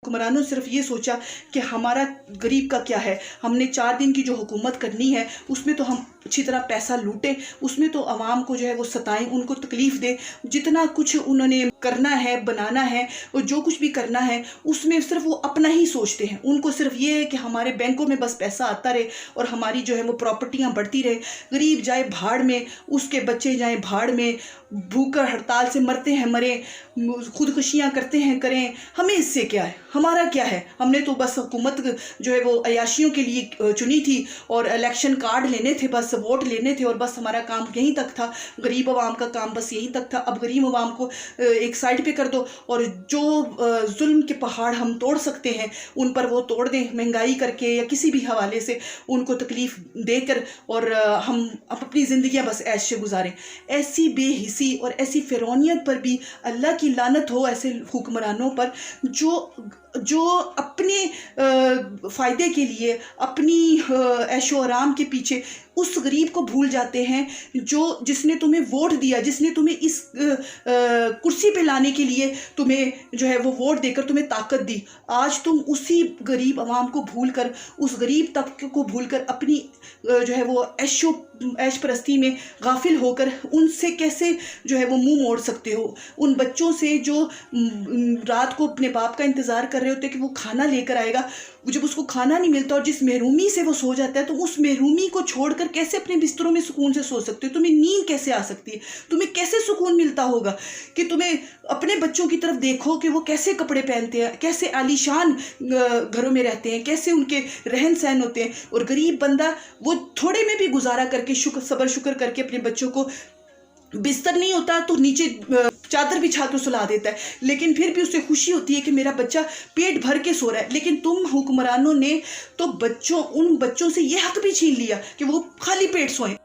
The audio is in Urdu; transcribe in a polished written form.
حکمرانوں صرف یہ سوچا کہ ہمارا غریب کا کیا ہے، ہم نے 4 دن کی جو حکومت کرنی ہے اس میں تو ہم اچھی طرح پیسہ لوٹیں، اس میں تو عوام کو جو ہے وہ ستائیں، ان کو تکلیف دیں، جتنا کچھ انہوں نے کرنا ہے بنانا ہے اور جو کچھ بھی کرنا ہے اس میں صرف وہ اپنا ہی سوچتے ہیں۔ ان کو صرف یہ ہے کہ ہمارے بینکوں میں بس پیسہ آتا رہے اور ہماری جو ہے وہ پراپرٹیاں بڑھتی رہے، غریب جائے بھاڑ میں، اس کے بچے جائیں بھاڑ میں، بھوک ہڑتال سے مرتے ہیں مریں، خودکشیاں کرتے ہیں کریں، ہمیں اس سے کیا ہے، ہمارا کیا ہے؟ ہم نے تو بس حکومت جو ہے وہ عیاشیوں کے لیے چنی تھی اور الیکشن کارڈ لینے تھے، بس ووٹ لینے تھے اور بس ہمارا کام یہیں تک تھا، غریب عوام کا کام بس یہیں تک تھا۔ اب غریب عوام کو ایک سائڈ پہ کر دو اور جو ظلم کے پہاڑ ہم توڑ سکتے ہیں ان پر وہ توڑ دیں، مہنگائی کر کے یا کسی بھی حوالے سے ان کو تکلیف دے کر، اور ہم اپنی زندگیاں بس عیش سے گزاریں۔ ایسی بے حسی اور ایسی فرعونیت پر بھی اللہ کی لعنت ہو ایسے حکمرانوں پر جو اپنے فائدے کے لیے، اپنی عیش و آرام کے پیچھے اس غریب کو بھول جاتے ہیں جس نے تمہیں ووٹ دیا، جس نے تمہیں اس کرسی پہ لانے کے لیے تمہیں جو ہے وہ ووٹ دے کر تمہیں طاقت دی۔ آج تم اسی غریب عوام کو بھول کر، اس غریب طبقے کو بھول کر اپنی جو ہے وہ عیش پرستی میں غافل ہو کر ان سے کیسے جو ہے وہ منہ موڑ سکتے ہو؟ ان بچوں سے جو رات کو اپنے باپ کا انتظار کر رہے ہوتے کہ وہ کھانا لے کر آئے گا، جب اس کو کھانا نہیں ملتا اور جس محرومی سے وہ سو جاتا ہے، تو اس محرومی کو چھوڑ کر کیسے اپنے بستروں میں سکون سے سو سکتے ہو؟ تمہیں نیند کیسے آ سکتی ہے؟ تمہیں کیسے سکون ملتا ہوگا کہ تمہیں اپنے بچوں کی طرف دیکھو کہ وہ کیسے کپڑے پہنتے ہیں، کیسے عالیشان گھروں میں رہتے ہیں، کیسے ان کے رہن سہن ہوتے ہیں، اور غریب بندہ وہ تھوڑے میں بھی گزارا کر کے صبر شکر کر کے اپنے بچوں کو، بستر نہیں ہوتا تو نیچے چادر بچھا کے سلا دیتا ہے، لیکن پھر بھی اسے خوشی ہوتی ہے کہ میرا بچہ پیٹ بھر کے سو رہا ہے۔ لیکن تم حکمرانوں نے تو ان بچوں سے یہ حق بھی چھین لیا کہ وہ خالی پیٹ سوئیں۔